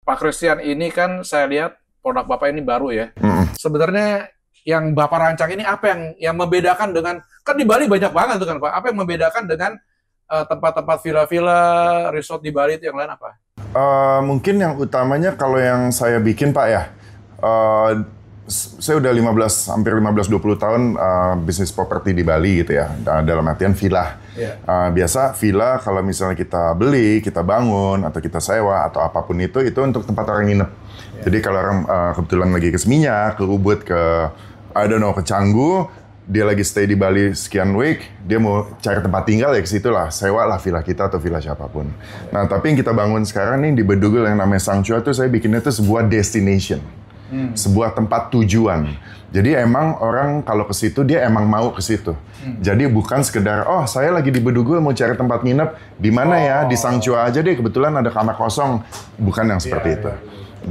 Pak Christian ini kan saya lihat produk Bapak ini baru ya. Sebenarnya yang Bapak rancang ini apa yang membedakan dengan, kan di Bali banyak banget tuh kan Pak. Apa yang membedakan dengan tempat-tempat villa-villa, resort di Bali itu yang lain apa? Mungkin yang utamanya kalau yang saya bikin Pak ya, saya udah hampir 15-20 tahun bisnis properti di Bali gitu ya, dalam artian villa. Biasa villa kalau misalnya kita beli, kita bangun, atau kita sewa, atau apapun itu untuk tempat orang nginep. Jadi kalau orang kebetulan lagi ke Seminyak, ke Ubud, ke ke Canggu, dia lagi stay di Bali sekian week, dia mau cari tempat tinggal ya ke situ lah, sewa lah villa kita atau villa siapapun. Nah, tapi yang kita bangun sekarang nih di Bedugul yang namanya Sang Chua tuh saya bikinnya tuh sebuah destination. Sebuah tempat tujuan. Jadi emang orang kalau ke situ dia emang mau ke situ. Jadi bukan sekedar saya lagi di Bedugul mau cari tempat nginep di mana ya, di Sang Chua aja deh kebetulan ada kamar kosong. Bukan yang seperti itu.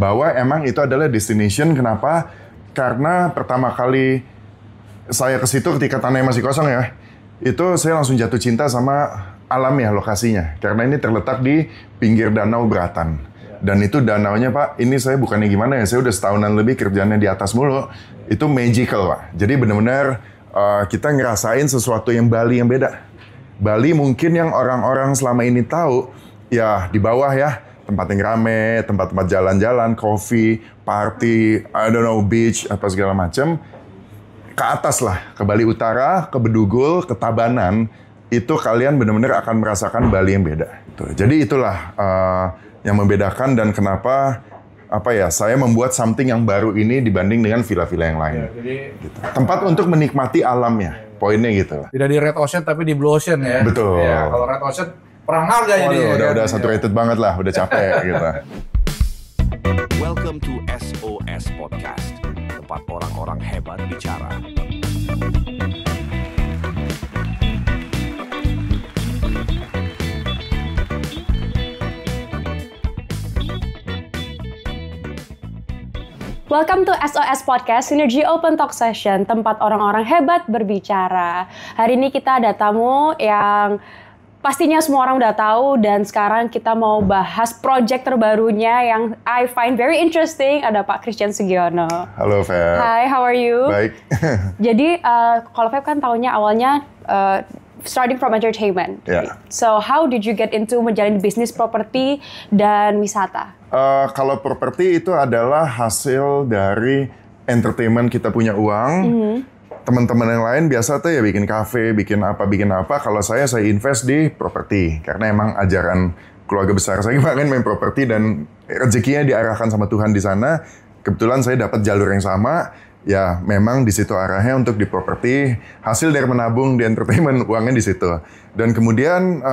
Bahwa emang itu adalah destination. Kenapa? Karena pertama kali saya ke situ ketika tanahnya masih kosong ya, itu saya langsung jatuh cinta sama alam ya lokasinya. Karena ini terletak di pinggir Danau Beratan. Dan itu danaunya Pak, ini saya bukannya gimana ya, saya udah setahunan lebih kerjanya di atas mulu. Itu magical Pak. Jadi benar-benar kita ngerasain sesuatu yang Bali yang beda. Bali mungkin yang orang-orang selama ini tahu, ya di bawah ya, tempat yang rame, tempat-tempat jalan-jalan, coffee, party, beach, apa segala macam. Ke atas lah, ke Bali Utara, ke Bedugul, ke Tabanan, itu kalian benar-benar akan merasakan Bali yang beda. Jadi itulah yang membedakan dan kenapa saya membuat something yang baru ini dibanding dengan villa-villa yang lain. Gitu. Tempat untuk menikmati alamnya, poinnya gitu. Tidak di Red Ocean tapi di Blue Ocean ya. Betul. Ya, kalau Red Ocean perang harga jadi. Udah saturated banget lah, udah capek gitu. Welcome to SOS Podcast, tempat orang-orang hebat bicara. Welcome to SOS Podcast, Synergy Open Talk Session, tempat orang-orang hebat berbicara. Hari ini kita ada tamu yang pastinya semua orang udah tahu, dan sekarang kita mau bahas project terbarunya yang I find very interesting. Ada Pak Christian Sugiono. Halo Feb. Hi, how are you? Baik. Jadi kalau Feb kan tahunya awalnya starting from entertainment. Yeah. So how did you get into menjalani bisnis properti dan wisata? Kalau properti itu adalah hasil dari entertainment, kita punya uang. Teman-teman yang lain biasa tuh ya bikin kafe, bikin apa. Kalau saya invest di properti. Karena emang ajaran keluarga besar saya kemarin main properti dan rezekinya diarahkan sama Tuhan di sana. Kebetulan saya dapat jalur yang sama. Ya memang di situ arahnya untuk di properti. Hasil dari menabung di entertainment, uangnya di situ. Dan kemudian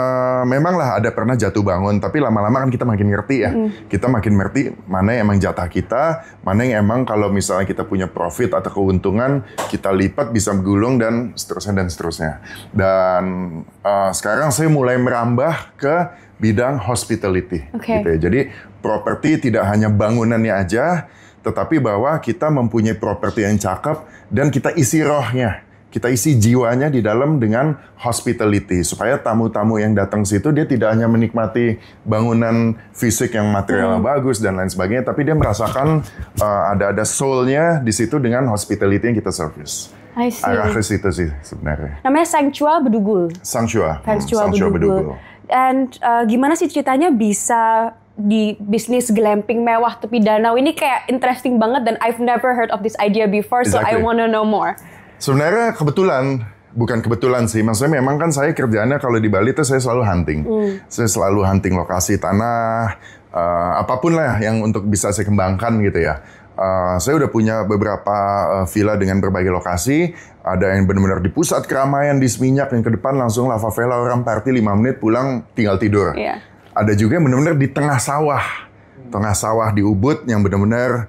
memanglah ada pernah jatuh bangun. Tapi lama-lama kan kita makin ngerti ya. Kita makin ngerti mana yang emang jatah kita. Mana yang emang kalau misalnya kita punya profit atau keuntungan, kita lipat bisa gulung dan seterusnya. Dan sekarang saya mulai merambah ke bidang hospitality. Gitu ya. Jadi properti tidak hanya bangunannya aja, tetapi bahwa kita mempunyai properti yang cakep dan kita isi rohnya, kita isi jiwanya di dalam dengan hospitality, supaya tamu-tamu yang datang situ dia tidak hanya menikmati bangunan fisik yang materialnya bagus dan lain sebagainya, tapi dia merasakan ada soul-nya di situ dengan hospitality yang kita service. I see. Arah ke situ sih sebenarnya. Namanya Sang Chua Bedugul. Sang Chua Bedugul. Dan gimana sih ceritanya bisa di bisnis glamping mewah tepi danau ini? Kayak interesting banget dan I've never heard of this idea before, so I wanna know more. Sebenarnya bukan kebetulan sih, maksudnya memang kan saya kerjaannya kalau di Bali tuh saya selalu hunting. Saya selalu hunting lokasi tanah, apapun lah yang untuk bisa saya kembangkan gitu ya. Saya udah punya beberapa villa dengan berbagai lokasi. Ada yang benar-benar di pusat keramaian di Seminyak, yang ke depan langsung La Favela, orang party 5 menit pulang tinggal tidur. Ada juga yang benar-benar di tengah sawah di Ubud yang benar-benar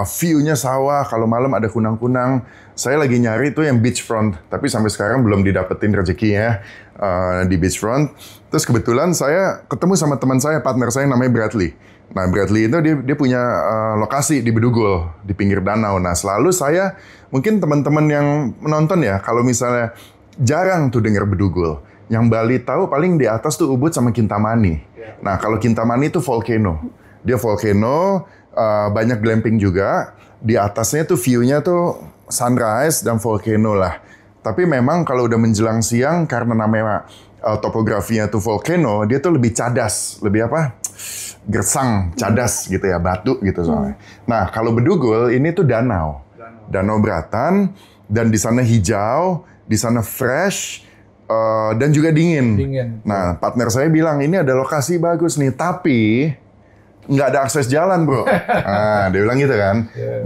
view-nya sawah, kalau malam ada kunang-kunang. Saya lagi nyari itu yang beachfront, tapi sampai sekarang belum didapetin rezekinya di beachfront. Terus kebetulan saya ketemu sama teman saya, partner saya namanya Bradley. Nah Bradley itu dia punya lokasi di Bedugul, di pinggir danau. Nah selalu saya, mungkin teman-teman yang menonton ya, kalau misalnya jarang tuh dengar Bedugul. Yang Bali tahu paling di atas tuh Ubud sama Kintamani. Nah kalau Kintamani itu volcano. Dia volcano, banyak glamping juga. Di atasnya tuh view-nya tuh sunrise dan volcano lah. Tapi memang kalau udah menjelang siang karena namanya topografinya tuh volcano, dia tuh lebih cadas, lebih apa? Gersang, cadas gitu ya, batu gitu soalnya. Nah, kalau Bedugul ini tuh danau Beratan, dan di sana hijau, di sana fresh, dan juga dingin. Nah, partner saya bilang ini ada lokasi bagus nih, tapi nggak ada akses jalan, bro. Nah, dia bilang gitu kan,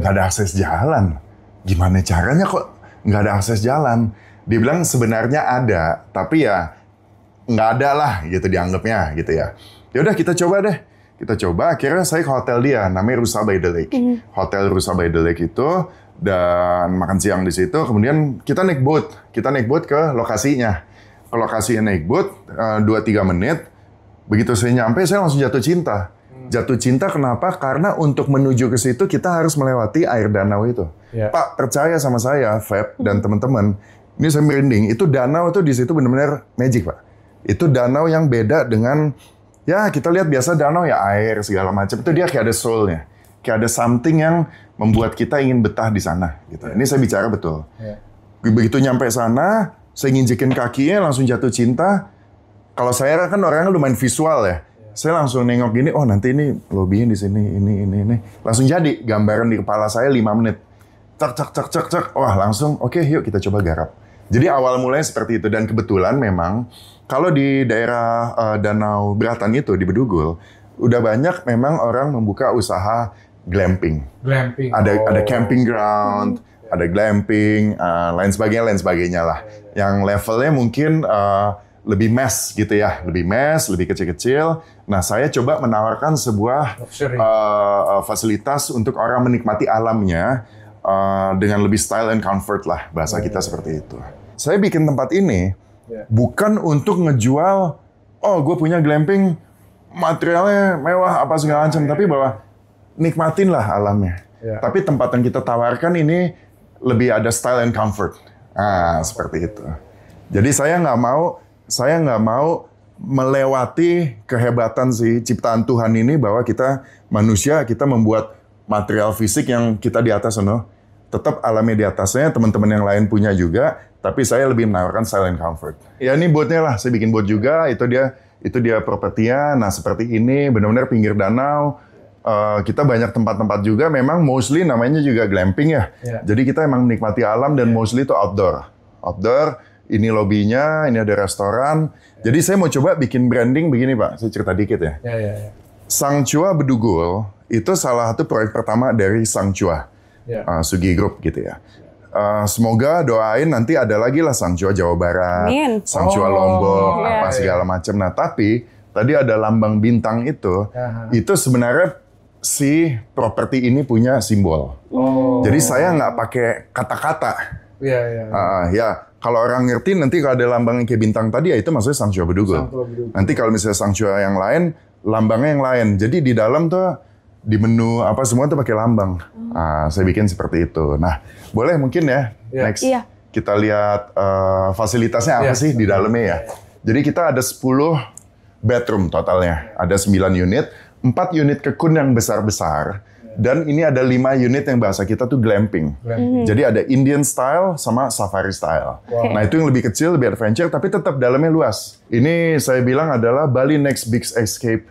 nggak ada akses jalan. Gimana caranya kok nggak ada akses jalan? Dia bilang sebenarnya ada, tapi ya nggak ada lah gitu dianggapnya gitu ya. Ya udah kita coba deh. Kita coba, akhirnya saya ke hotel dia, namanya Rusa by the Lake. Hotel Rusa by the Lake itu, dan makan siang di situ. Kemudian kita naik boat ke lokasinya. Ke lokasinya naik boat 2-3 menit. Begitu saya nyampe, saya langsung jatuh cinta. Jatuh cinta kenapa? Karena untuk menuju ke situ kita harus melewati air danau itu. Pak, percaya sama saya, Feb dan teman-teman. Ini saya merinding. Itu danau itu di situ benar-benar magic, Pak. Itu danau yang beda dengan, ya kita lihat biasa danau ya air segala macam. Itu dia kayak ada soul-nya. Kayak ada something yang membuat kita ingin betah di sana. Gitu. Ini saya bicara betul. Begitu nyampe sana, saya nginjekin kakinya langsung jatuh cinta. Kalau saya kan orangnya lumayan visual ya. Saya langsung nengok gini, oh nanti ini lobbynya di sini, ini. Langsung jadi gambaran di kepala saya 5 menit. Cek. Wah langsung, oke, yuk kita coba garap. Jadi awal mulanya seperti itu. Dan kebetulan memang, kalau di daerah Danau Beratan itu, di Bedugul, udah banyak memang orang membuka usaha glamping. Ada camping ground, ada glamping, lain sebagainya lah. Yang levelnya mungkin lebih mass gitu ya, lebih kecil-kecil. Nah, saya coba menawarkan sebuah fasilitas untuk orang menikmati alamnya dengan lebih style and comfort lah, bahasa kita seperti itu. Saya bikin tempat ini bukan untuk ngejual, oh gue punya glamping, materialnya mewah apa segala macam, tapi bahwa nikmatin lah alamnya. Tapi tempat yang kita tawarkan ini lebih ada style and comfort. Seperti itu. Jadi saya nggak mau melewati kehebatan si ciptaan Tuhan ini, bahwa kita manusia, kita membuat material fisik yang kita di atas, tetap alamnya di atasnya, teman-teman yang lain punya juga, tapi saya lebih menawarkan style and comfort. Ya ini boatnya lah, saya bikin boat juga, itu dia propertinya. Nah seperti ini, benar-benar pinggir danau. Kita banyak tempat-tempat juga, memang mostly namanya juga glamping ya. Jadi kita emang menikmati alam dan mostly itu outdoor. Ini lobbynya, ini ada restoran. Jadi saya mau coba bikin branding begini Pak, saya cerita dikit ya. Sang Chua Bedugul itu salah satu proyek pertama dari Sang Chua, Sugi Group gitu ya. Semoga doain nanti ada lagi lah Sang Chua Jawa Barat, Sang Chua Lombok, apa segala macam. Nah tapi tadi ada lambang bintang itu sebenarnya si properti ini punya simbol. Jadi saya nggak pakai kata-kata. Kalau orang ngerti nanti kalau ada lambang kayak bintang tadi ya itu maksudnya Sang Chua Bedugul. Nanti kalau misalnya Sang Chua yang lain, lambangnya yang lain. Jadi di dalam tuh di menu apa semua tuh pakai lambang. Saya bikin seperti itu. Nah, boleh mungkin ya next kita lihat fasilitasnya apa sih di dalamnya ya. Jadi kita ada 10 bedroom totalnya. Ada 9 unit, 4 unit kekun yang besar-besar. Dan ini ada 5 unit yang bahasa kita tuh glamping. Jadi ada Indian style sama safari style. Nah itu yang lebih kecil, lebih adventure, tapi tetap dalamnya luas. Ini saya bilang adalah Bali Next Big Escape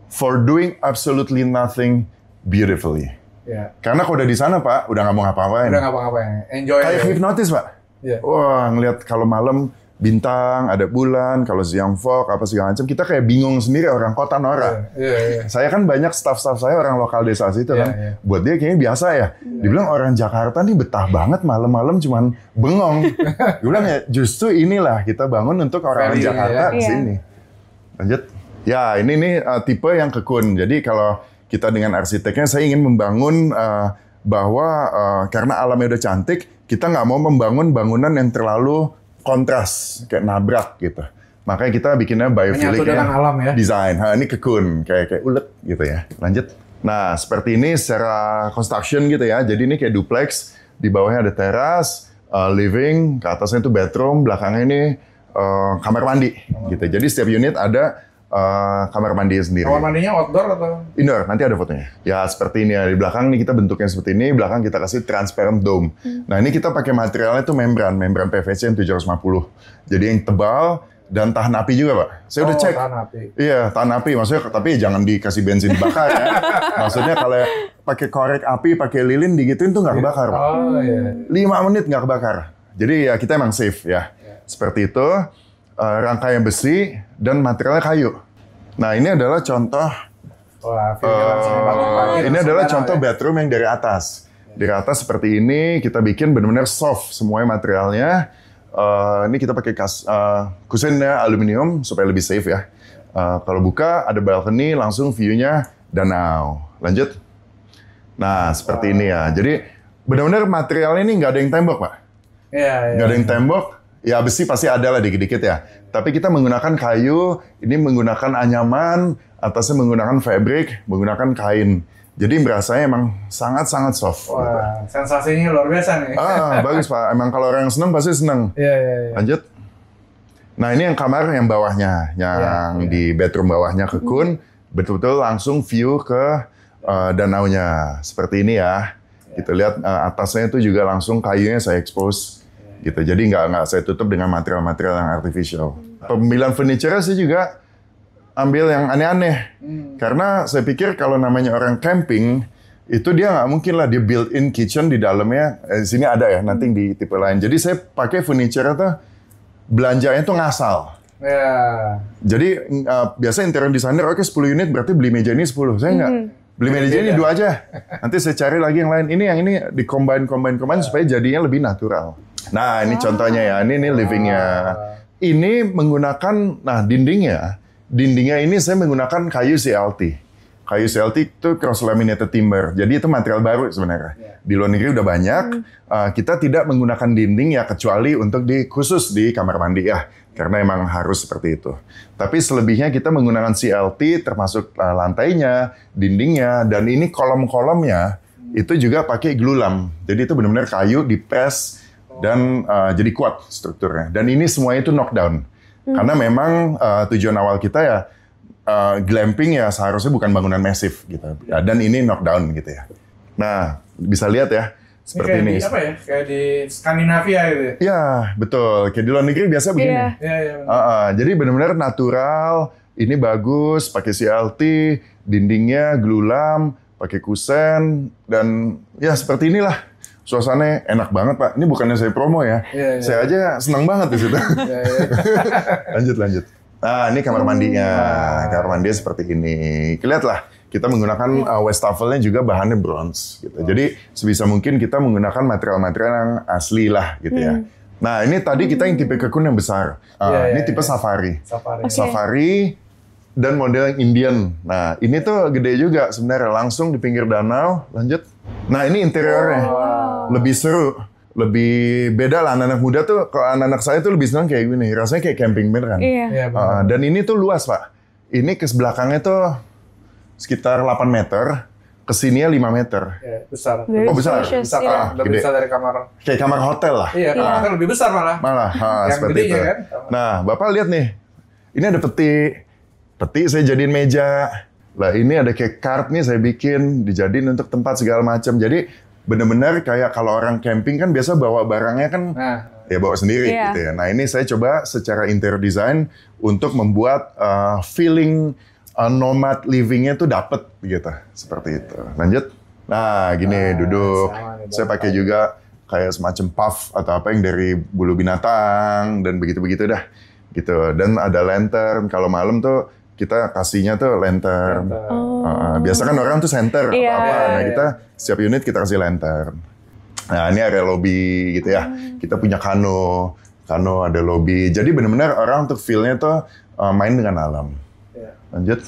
for doing absolutely nothing beautifully. Karena kalau udah di sana Pak, udah nggak mau ngapa-ngapain. Enjoy. Kayak hipnotis Pak. Wah ngeliat kalau malam bintang, ada bulan, kalau siang fog, apa segala macam, kita kayak bingung sendiri orang kota norak. Saya kan banyak staff-staff saya orang lokal desa situ kan, buat dia kayaknya biasa ya. Dibilang orang Jakarta nih betah banget malam-malam cuman bengong. Dia bilang ya justru inilah kita bangun untuk orang Jakarta di sini. Lanjut. Ya ini nih tipe yang kekun. Jadi kalau kita dengan arsiteknya, saya ingin membangun bahwa karena alamnya udah cantik, kita nggak mau membangun bangunan yang terlalu kontras, kayak nabrak gitu. Makanya kita bikinnya biophilic design. Ini kekun, kayak ulet gitu ya. Lanjut. Nah, seperti ini secara construction gitu ya. Jadi ini kayak duplex, di bawahnya ada teras, living, ke atasnya itu bedroom, belakangnya ini kamar mandi gitu. Jadi setiap unit ada kamar mandi sendiri. Kamar mandinya outdoor atau? Indoor, nanti ada fotonya. Ya seperti ini ya, di belakang nih kita bentuknya seperti ini, belakang kita kasih transparent dome. Nah ini kita pakai materialnya itu membran PVC yang 750. Jadi yang tebal dan tahan api juga Pak. Saya udah cek. Tahan api. Iya, tahan api. Maksudnya, tapi jangan dikasih bensin dibakar ya. Maksudnya kalau pakai korek api, pakai lilin digituin tuh nggak kebakar Pak. Oh iya. 5 menit nggak kebakar. Jadi ya kita emang safe ya. Seperti itu, rangkaian besi dan materialnya kayu. Nah ini adalah contoh, Wah, langsung bagus. ini adalah contoh bedroom yang dari atas. Dari atas seperti ini, kita bikin benar-benar soft semuanya materialnya. Ini kita pakai kusennya aluminium supaya lebih safe ya. Kalau buka ada balcony, langsung view-nya danau. Lanjut. Nah seperti ini ya. Jadi benar-benar materialnya ini nggak ada yang tembok Pak. Iya. Nggak ada yang tembok. Ya besi pasti ada lah dikit-dikit ya. Tapi kita menggunakan kayu, ini menggunakan anyaman, atasnya menggunakan fabric, menggunakan kain. Jadi berasanya emang sangat-sangat soft. Wah, sensasinya luar biasa nih. Bagus Pak. Emang kalau orang seneng pasti seneng. Iya. Lanjut. Nah ini yang kamar yang bawahnya, yang di bedroom bawahnya kekun, betul-betul langsung view ke danaunya. Seperti ini ya. Kita lihat atasnya itu juga langsung kayunya saya expose. Gitu. Jadi nggak saya tutup dengan material-material yang artificial. Pemilihan furniture saya juga ambil yang aneh-aneh. Karena saya pikir kalau namanya orang camping, itu dia nggak mungkin lah dia built-in kitchen di dalamnya. Di sini ada ya, nanti di tipe lain. Jadi saya pakai furniture itu belanjanya itu ngasal. Ya. Jadi biasa interior designer, oke 10 unit berarti beli meja ini 10. Saya nggak. Beli meja ini 2 aja. Nanti saya cari lagi yang lain. Yang ini di-combine supaya jadinya lebih natural. Nah, ini contohnya ya. Ini livingnya. Ini menggunakan, dindingnya ini saya menggunakan kayu CLT. Kayu CLT itu cross laminated timber. Jadi itu material baru sebenarnya. Di luar negeri udah banyak. Kita tidak menggunakan dinding ya kecuali untuk khusus di kamar mandi ya. Karena emang harus seperti itu. Tapi selebihnya kita menggunakan CLT termasuk lantainya, dindingnya, dan ini kolom-kolomnya itu juga pakai glulam. Jadi itu benar-benar kayu dipres dan jadi kuat strukturnya. Dan ini semuanya itu knockdown. Karena memang tujuan awal kita ya glamping ya seharusnya bukan bangunan massive gitu. Ya, dan ini knockdown gitu ya. Nah, bisa lihat ya seperti ini. Apa ya? Kayak di Skandinavia gitu. Ya, betul. Kayak di luar negeri biasa begini. Iya. Jadi benar-benar natural. Ini bagus, pakai CLT, dindingnya glulam, pakai kusen, dan ya seperti inilah. Suasananya enak banget Pak. Ini bukannya saya promo ya. Saya aja senang banget di situ. Lanjut. Nah, ini kamar mandinya. Kamar mandinya seperti ini. Lihatlah, kita menggunakan wastafelnya juga bahannya bronze. Gitu. Jadi sebisa mungkin kita menggunakan material-material yang asli lah, gitu ya. Nah, ini tadi kita yang tipe kekun yang besar. Ini tipe safari. Safari dan model yang Indian. Nah, ini tuh gede juga sebenarnya. Langsung di pinggir danau. Lanjut. Nah, ini interiornya. Lebih seru, lebih beda lah. Anak-anak muda tuh, kalau anak-anak saya tuh lebih senang kayak gini. Rasanya kayak camping beneran. Dan ini tuh luas Pak. Ini ke belakangnya tuh sekitar 8 meter, kesininya 5 meter. Besar. Besar. Lebih besar dari kamar. Kayak kamar hotel lah. Iya, kamar hotel lebih besar malah. Yang seperti itu. Kan? Nah, Bapak lihat nih. Ini ada peti. Peti saya jadiin meja. Lah ini ada kayak kart nih saya bikin, dijadiin untuk tempat segala macam. Jadi benar-benar kayak kalau orang camping kan biasa bawa barangnya kan ya bawa sendiri gitu ya. Nah ini saya coba secara interior design untuk membuat feeling nomad livingnya tuh dapet gitu, seperti itu. Lanjut. Nah gini duduk. Saya pakai juga kayak semacam puff atau apa yang dari bulu binatang dan begitu-begitu dah gitu. Dan ada lantern. Kalau malam tuh kita kasihnya tuh lantern. Biasa kan orang tuh center atau apa. Nah kita setiap unit kita kasih lantern. Nah ini area lobby gitu ya. Kita punya kano ada lobby. Jadi benar-benar orang untuk feel-nya tuh main dengan alam. Lanjut.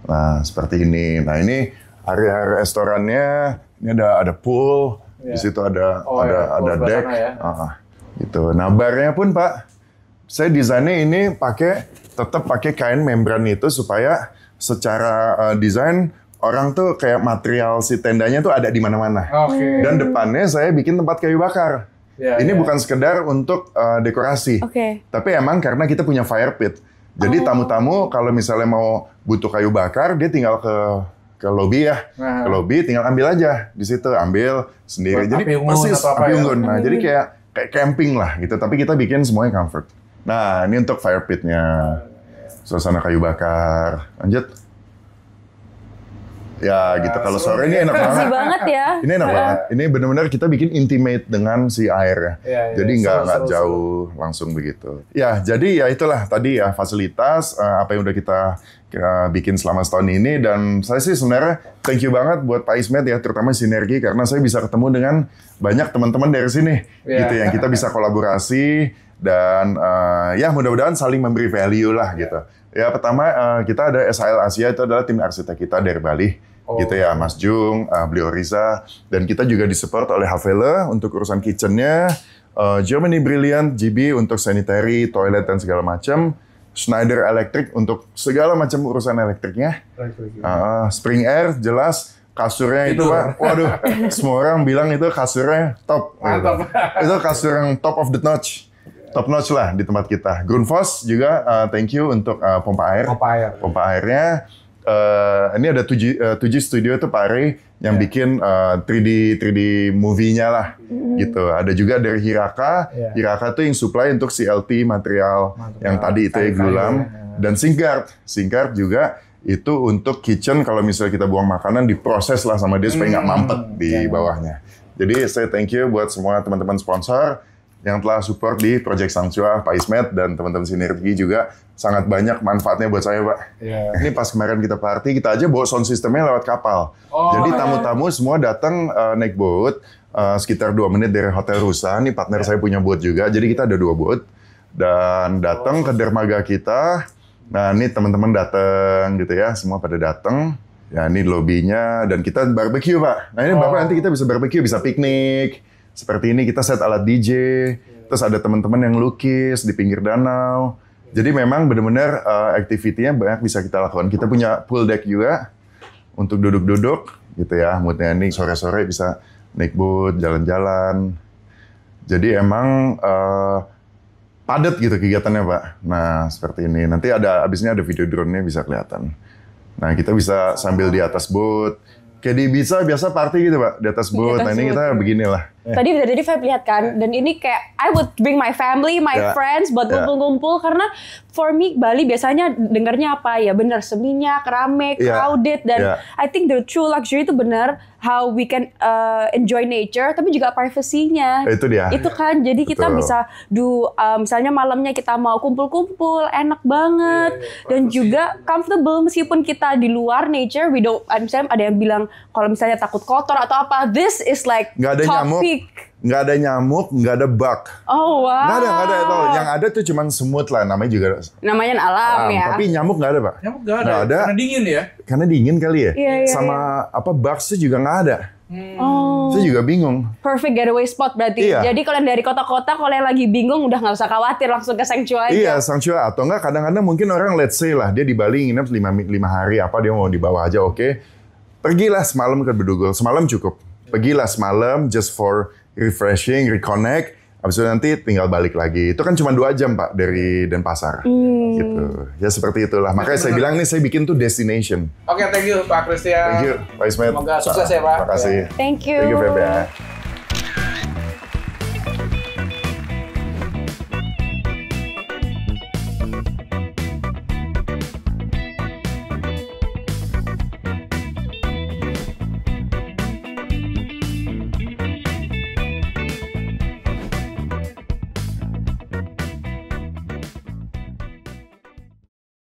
Nah seperti ini. Nah ini area restorannya. Ini ada pool. Di situ ada deck. Gitu. Nah barnya pun Pak, saya desainnya ini tetap pakai kain membran itu supaya secara desain orang tuh kayak material si tendanya tuh ada di mana-mana. Dan depannya saya bikin tempat kayu bakar. Ini bukan sekedar untuk dekorasi, tapi emang karena kita punya fire pit. Jadi tamu-tamu kalau misalnya mau butuh kayu bakar, dia tinggal ke lobby ya. Ke lobby tinggal ambil aja di situ, ambil sendiri. Jadi persis api unggun. Nah, jadi kayak camping lah gitu, tapi kita bikin semuanya comfort. Nah, ini untuk fire pit-nya. Suasana kayu bakar. Lanjut. Ya gitu, kalau sore ini enak banget. banget ya. Ini enak banget. Ini benar-benar kita bikin intimate dengan si air ya. Jadi nggak jauh langsung begitu. Ya, jadi ya itulah tadi ya fasilitas apa yang udah kita bikin selama setahun ini. Dan saya sih sebenarnya thank you banget buat Pak Ismet ya, terutama Sinergi, karena saya bisa ketemu dengan banyak teman-teman dari sini gitu yang kita bisa kolaborasi dan ya mudah-mudahan saling memberi value lah gitu. Ya pertama kita ada SHL Asia, itu adalah tim arsitek kita dari Bali. Gitu ya, Mas Jung, beliau Riza, dan kita juga disupport oleh Havela untuk urusan kitchennya, Germany Brilliant, GB untuk sanitary, toilet dan segala macam, Schneider Electric untuk segala macam urusan elektriknya, Spring Air jelas, kasurnya itu Pak, waduh, semua orang bilang itu kasurnya top, gitu. Itu kasur yang top of the notch. Top notch lah di tempat kita. Grundfos juga thank you untuk pompa air. Pompa airnya. Ini ada 7 studio itu Pak Ari yang bikin 3D movie-nya lah gitu. Ada juga dari Hiraka. Hiraka tuh yang supply untuk CLT material yang tadi itu ya Glulam. Dan Singkart juga itu untuk kitchen kalau misalnya kita buang makanan diproses lah sama dia supaya nggak mampet di bawahnya. Jadi saya thank you buat semua teman-teman sponsor yang telah support di Project Sangchua, Pak Ismet, dan teman-teman Sinergi juga sangat banyak manfaatnya buat saya, Pak. Ini pas kemarin kita party, kita aja bawa sound systemnya lewat kapal. Jadi tamu-tamu semua datang naik boat, sekitar 2 menit dari Hotel Rusa. Ini partner saya punya boat juga, jadi kita ada 2 boat. Dan datang ke dermaga kita, nah ini teman-teman datang gitu ya, semua pada datang. Ya ini lobbynya, dan kita barbecue, Pak. Nah ini Bapak nanti kita bisa barbecue, bisa piknik. Seperti ini kita set alat DJ, terus ada teman-teman yang lukis di pinggir danau. Jadi memang benar-benar activity-nya banyak bisa kita lakukan. Kita punya pool deck juga untuk duduk-duduk gitu ya. Moodnya ini sore-sore bisa naik boat, jalan-jalan. Jadi emang padat gitu kegiatannya Pak. Nah seperti ini. Nanti abisnya ada video drone-nya bisa kelihatan. Nah kita bisa sambil di atas boat. Kayak di Ibiza biasa party gitu Pak, di atas boat. Nah ini kita beginilah. Tadi Feb lihat kan, dan ini kayak I would bring my family, my friends buat kumpul-kumpul, karena for me Bali biasanya dengarnya apa ya, bener seminyak, rame, crowded, dan I think the true luxury itu bener how we can enjoy nature, tapi juga privacy-nya. Itu dia. Itu kan, jadi kita bisa misalnya malamnya kita mau kumpul-kumpul, enak banget, dan juga comfortable meskipun kita di luar nature, misalnya ada yang bilang kalau misalnya takut kotor atau apa, this is like topic. Nggak ada nyamuk, nggak ada bug. Oh wow. Nggak ada itu. Yang ada tuh cuman semut lah, namanya juga. Namanya alam ya. Tapi nyamuk nggak ada Pak. Nyamuk nggak ada. Karena dingin ya. Karena dingin kali ya. Iya. Sama bugs tuh juga nggak ada. Saya juga bingung. Perfect getaway spot berarti. Iya. Jadi kalau yang dari kota-kota, kalau yang lagi bingung udah nggak usah khawatir, langsung ke Sangchua aja. Iya, Sangchua. Atau enggak kadang-kadang mungkin orang let's say lah, dia di Bali nginep 5 hari, apa dia mau di bawah aja, oke. Pergilah semalam ke Bedugul. Semalam cukup. Pergilah semalam just for refreshing, reconnect. Habis itu nanti tinggal balik lagi. Itu kan cuma 2 jam Pak dari Denpasar. Gitu. Ya seperti itulah. Makanya saya bilang nih saya bikin tuh destination. Oke, thank you Pak Christian. Thank you Pak Ismet. Semoga sukses ya Pak. Terima kasih. Thank you. Thank you Feb ya.